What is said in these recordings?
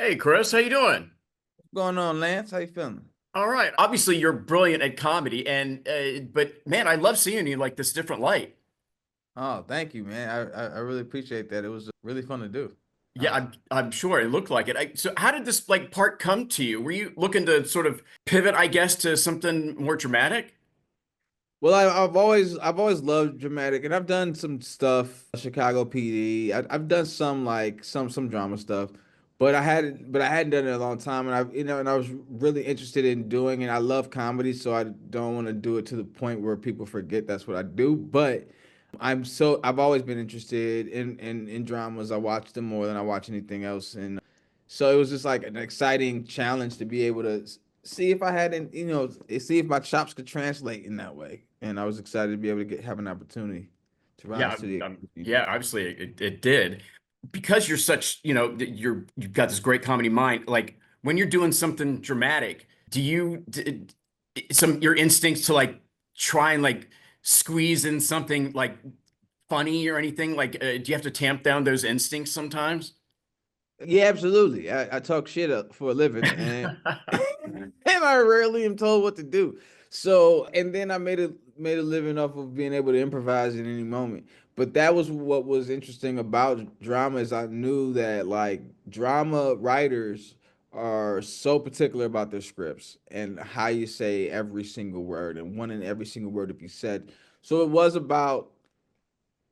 Hey Chris, how you doing? What's going on, Lance? How you feeling? All right. Obviously, you're brilliant at comedy, and but man, I love seeing you like this different light. Oh, thank you, man. I really appreciate that. It was really fun to do, Yeah, honestly. I'm sure it looked like it. So, how did this like part come to you? Were you looking to sort of pivot, I guess, to something more dramatic? Well, I've always loved dramatic, and I've done some stuff, Chicago PD. I've done some like some drama stuff, but I hadn't done it in a long time, and I was really interested in doing it. I love comedy, so I don't want to do it to the point where people forget that's what I do. But I've always been interested in dramas. I watch them more than I watch anything else, and so it was just like an exciting challenge to be able to see if I had, see if my chops could translate in that way. And I was excited to be able to have an opportunity to rise Yeah, to the occasion. yeah. Obviously, it did because you're such, you've got this great comedy mind. Like when you're doing something dramatic, do you some your instincts to like try and like squeeze in something like funny or anything? Like, do you have to tamp down those instincts sometimes? Yeah, absolutely. I talk shit up for a living, and and I rarely am told what to do. So, and then I made a living off of being able to improvise in any moment. But that was what was interesting about drama is I knew that like drama writers are so particular about their scripts and how you say every single word and wanting every single word to be said. So it was about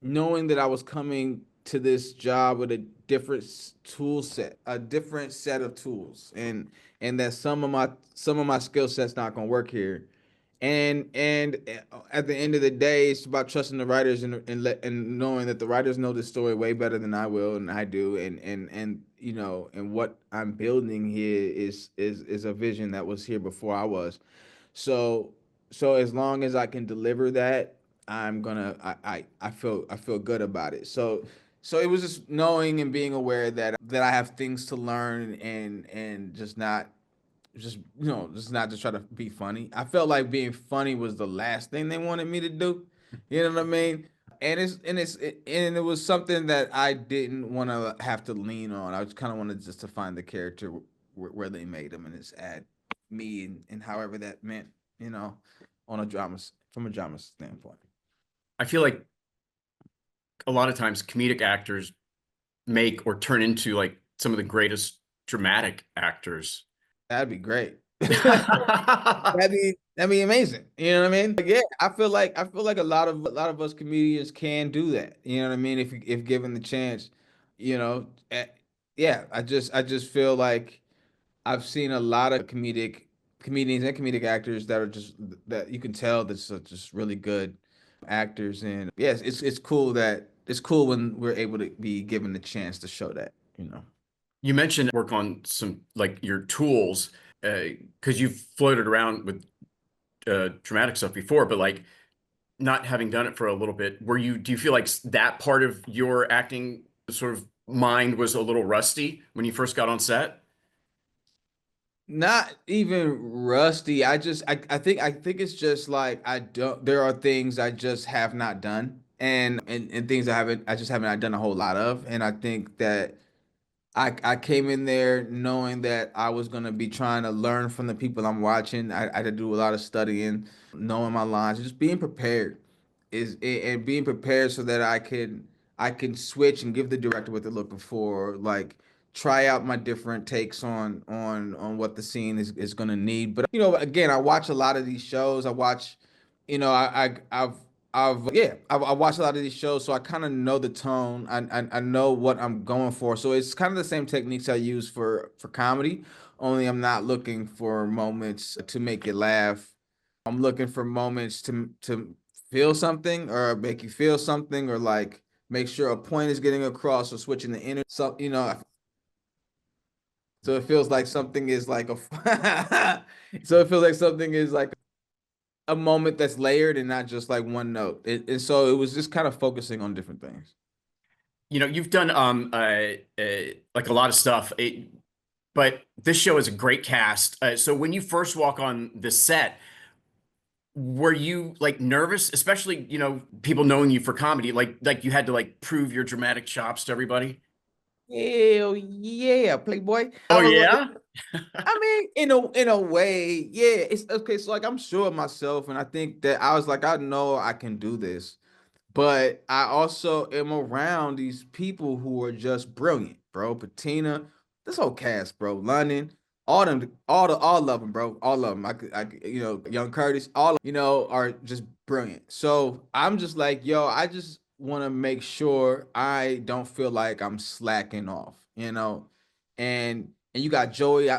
knowing that I was coming to this job with a different tool set, a different set of tools, and that some of my skill sets not gonna work here. And at the end of the day, it's about trusting the writers and knowing that the writers know the story way better than I will and I do, and and what I'm building here is a vision that was here before I was. So so as long as I can deliver that, I feel good about it. So it was just knowing and being aware that I have things to learn and just not to try to be funny. I felt like being funny was the last thing they wanted me to do. You know what I mean? And it was something that I didn't want to have to lean on. I just kind of wanted just to find the character where they made them and just add me and however that meant, you know, on a drama from a drama standpoint. I feel like a lot of times comedic actors make or turn into like some of the greatest dramatic actors. That'd be great. That'd be amazing. You know what I mean? Like, yeah, I feel like a lot of us comedians can do that. You know what I mean? If given the chance, you know, eh, yeah. I just feel like I've seen a lot of comedians and comedic actors that are just that you can tell that's just really good actors. And yes, it's cool when we're able to be given the chance to show that. You know. You mentioned work on some like your tools because you've floated around with dramatic stuff before, but like not having done it for a little bit, do you feel like that part of your acting sort of mind was a little rusty when you first got on set? Not even rusty. I think it's just like I don't there are things I just have not done and things I just haven't done a whole lot of. And I think that I came in there knowing that I was gonna be trying to learn from the people I'm watching. I had to do a lot of studying, knowing my lines, just being prepared and being prepared so that I can switch and give the director what they're looking for, like try out my different takes on what the scene is gonna need. But again, I watch a lot of these shows. I watch, you know, I watch a lot of these shows, so I kind of know the tone. I know what I'm going for. So it's kind of the same techniques I use for comedy, only I'm not looking for moments to make you laugh. I'm looking for moments to feel something or make you feel something or like make sure a point is getting across or switching the inner so it feels like something is like a so it feels like something is like a moment that's layered and not just like one note. And so it was just kind of focusing on different things. You've done like a lot of stuff, but this show is a great cast. So when you first walk on the set, were you like nervous, especially, people knowing you for comedy, like you had to like prove your dramatic chops to everybody? Hell yeah, Playboy. Oh I was like, yeah? I mean, in a way, yeah. It's okay. So like I'm sure of myself, and I think that I was like, I know I can do this. But I also am around these people who are just brilliant, bro. Patina, this whole cast, bro. London, all them, all of them, bro. All of them. Young Curtis, all of them, are just brilliant. So I'm just like, yo, I just want to make sure I don't feel like I'm slacking off, and you got Joey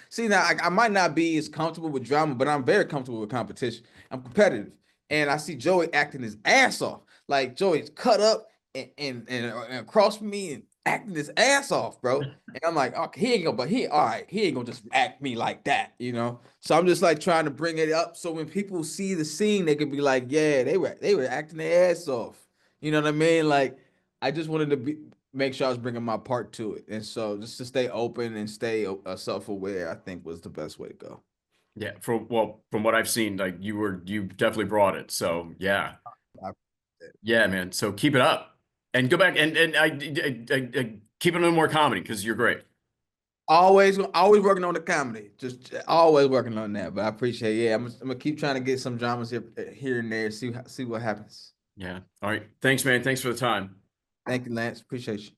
see now I might not be as comfortable with drama, but I'm very comfortable with competition. I'm competitive. And I see Joey acting his ass off. Like Joey's cut up and across from me and acting his ass off, bro. And I'm like, okay, he ain't gonna just act me like that. So I'm just like trying to bring it up so when people see the scene, they could be like, yeah, they were acting their ass off. You know what I mean? Like, I just wanted to make sure I was bringing my part to it, and so just to stay open and stay self-aware, I think was the best way to go. Yeah, from what I've seen, like you definitely brought it. So yeah. I, Yeah, man. So keep it up. And go back and I keep it a little more comedy because you're great. always working on the comedy, just always working on that. But I appreciate, yeah, I'm gonna keep trying to get some dramas here and there, see what happens. Yeah. All right. Thanks, man. Thanks for the time. Thank you, Lance. Appreciate you.